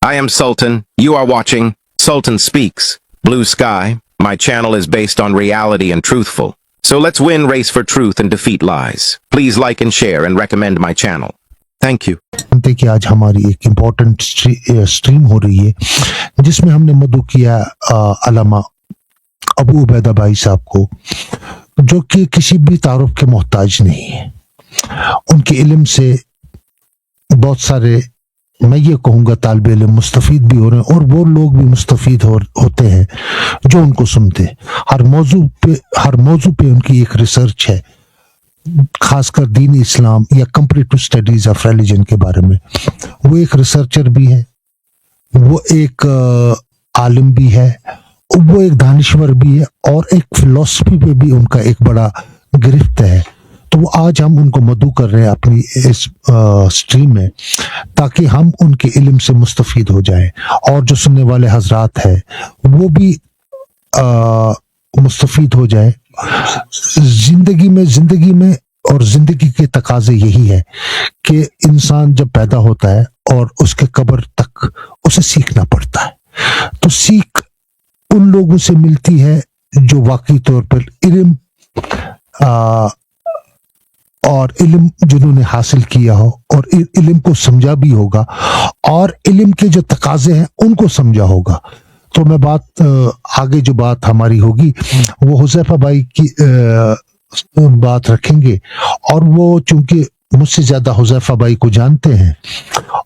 I am Sultan. You are watching Sultan Speaks. Blue Sky. My channel is based on reality and truthful. So let's win race for truth and defeat lies. Please like and share and recommend my channel. Thank you. कि आज हमारी एक important stream हो रही है जिसमें हमने मदऊ किया अल्लामा अबू उबैदा भाई साहब को, जो कि किसी भी तारुफ के मोहताज नहीं है। उनके इल्म से बहुत सारे, मैं ये कहूँगा, तालिब इल्म मुस्तफीद भी हो रहे हैं और वो लोग भी मुस्तफीद होते हैं जो उनको सुनते हैं। हर मौजू पे उनकी एक रिसर्च है, खासकर दीन इस्लाम या कंपैरेटिव स्टडीज ऑफ रिलीजन के बारे में। वो एक रिसर्चर भी है, वो एक आलिम भी है, वो एक दानिश्वर भी है और एक फिलॉसफी पे भी उनका एक बड़ा गिरफ्त है। तो आज हम उनको मदऊ कर रहे हैं अपनी इस स्ट्रीम में, ताकि हम उनके इल्म से मुस्तफीद हो जाएं और जो सुनने वाले हजरात हैं वो भी मुस्तफीद हो जाए। जिंदगी में और जिंदगी के तकाजे यही है कि इंसान जब पैदा होता है और उसके कब्र तक उसे सीखना पड़ता है। तो सीख उन लोगों से मिलती है जो वाकई तौर पर इल्म और इल्म जिन्होंने हासिल किया हो और इल्म को समझा भी होगा और इल्म के जो तकाजे हैं उनको समझा होगा। तो मैं आगे जो बात हमारी होगी वो हुज़ैफा भाई की बात रखेंगे, और वो चूंकि मुझसे ज्यादा हुज़ैफा भाई को जानते हैं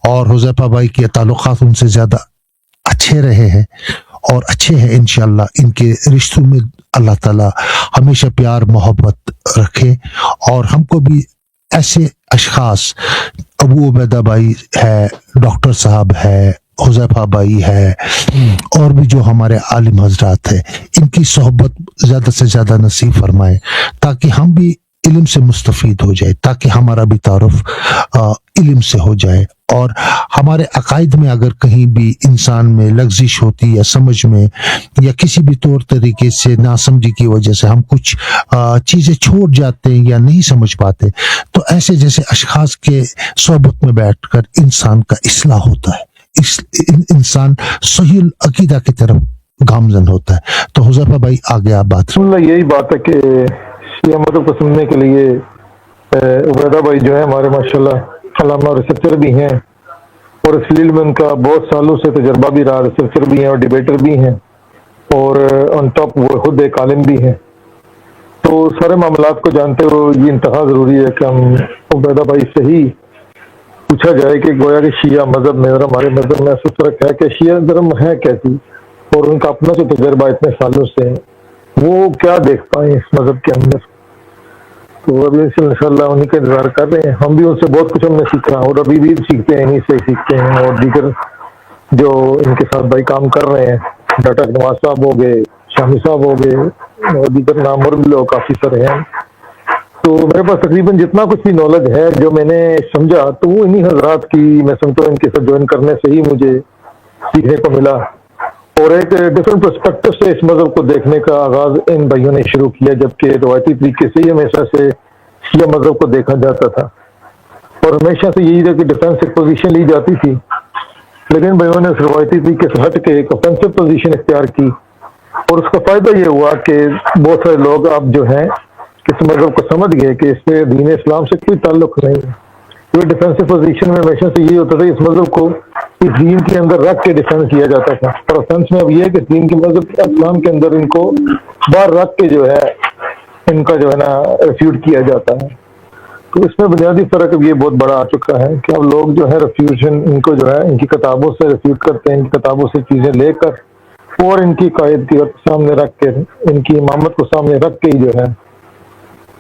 और हुज़ैफा भाई के ताल्लुकात उनसे ज्यादा अच्छे रहे हैं और अच्छे हैं। इंशाअल्लाह इनके रिश्तों में अल्लाह ताला हमेशा प्यार मोहब्बत रखे और हमको भी ऐसे अशखास, अबू उबैदा भाई है, डॉक्टर साहब है, हुज़ैफा भाई है और भी जो हमारे आलिम हजरात है, इनकी सोहबत ज्यादा से ज्यादा नसीब फरमाए ताकि हम भी इल्म से मुस्तफीद हो जाए, ताकि हमारा भी तारुफ इल्म से हो जाए। और हमारे अकायद में अगर कहीं भी इंसान में लग्जिश होती या समझ में या किसी भी तौर तरीके से नासमझी की वजह से हम कुछ चीजें छोड़ जाते हैं या नहीं समझ पाते, तो ऐसे जैसे अशखास के सोहबत में बैठकर इंसान का इस्लाह होता है, इंसान सही अकीदा की तरफ गामजन होता है। तो हुज़ैफा भाई आगे आप बात। यही बात है कि शिया मज़हब को सुनने के लिए उबैदा भाई जो है हमारे माशाल्लाह अल्लामा रिसर्चर भी हैं और इस फील्ड में उनका बहुत सालों से तजर्बा भी रहा, रिसर्चर भी हैं और डिबेटर भी हैं और ऑन टॉप वो खुद एक आलिम भी हैं। तो सारे मामलात को जानते हुए ये इंतहा ज़रूरी है कि हम उबैदा भाई से ही पूछा जाए कि गोया कि शिया मज़हब में और हमारे मज़हब में ऐसा फ़र्क है कि शिया धर्म है कैसी और उनका अपना जो तजर्बा इतने सालों से है वो क्या देख पाए इस मज़हब के अंदर। तो अभी इंशाअल्लाह उन्हीं का इंतजार कर रहे हैं। हम भी उनसे बहुत कुछ हमने सीखा और अभी भी सीखते हैं, इन्हीं से सीखते हैं। और दीगर जो इनके साथ भाई काम कर रहे हैं, डॉक्टर नवाज साहब हो गए, शामी साहब हो गए और दीगर नाम और भी लोग काफ़ी सारे हैं। तो मेरे पास तकरीबन जितना कुछ भी नॉलेज है जो मैंने समझा तो वो इन्हीं हजरात की, मैं समझता हूँ इनके साथ ज्वाइन करने से ही मुझे सीखने को मिला और एक डिफरेंट पर्सपेक्टिव से इस मज़हब को देखने का आगाज इन भाइयों ने शुरू किया, जबकि रवायती तरीके से ही हमेशा से शिया मज़हब को देखा जाता था और हमेशा से यही था कि डिफेंसिव पोजीशन ली जाती थी। लेकिन भाइयों ने रवायती तरीके से हट के एक ऑफेंसिव पोजीशन इख्तियार की और उसका फायदा ये हुआ कि बहुत सारे लोग अब जो हैं इस मज़हब को समझ गए कि इससे दीन इस्लाम से कोई ताल्लुक नहीं है। तो डिफेंसिव पोजीशन में हमेशा से यही होता था, इस मज़हब को इस दीन के अंदर रख के डिफेंस किया जाता था। और ऑफेंस में अब ये है कि दीन के मज़हब इस्लाम के अंदर इनको बाहर रख के जो है इनका जो है ना रिफ्यूट किया जाता है। तो इसमें बुनियादी फ़र्क अब ये बहुत बड़ा आ चुका है कि अब लोग जो है रिफ्यूजन इनको जो है इनकी किताबों से रिफ्यूट करते हैं, इनकी किताबों से चीज़ें लेकर और इनकी कायद की सामने रख के, इनकी इमामत को सामने रख के ही जो है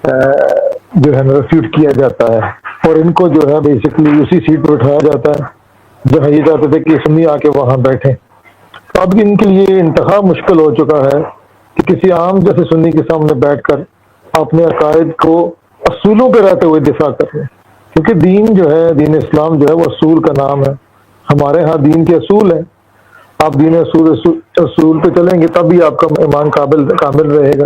रिफ्यूट किया जाता है और इनको जो है बेसिकली उसी सीट पर उठाया जाता है जहाँ ये चाहते थे कि सुन्नी आके वहाँ बैठे। तो अब इनके लिए इंतहा मुश्किल हो चुका है कि किसी आम जैसे सुन्नी के सामने बैठकर अपने अकायद को असूलों पर रहते हुए दिफा कर लें, क्योंकि दीन जो है, दीन इस्लाम जो है वो असूल का नाम है। हमारे यहाँ दीन के असूल हैं, आप दीन असूल पे चलेंगे तभी आपका ईमान कामिल रहेगा।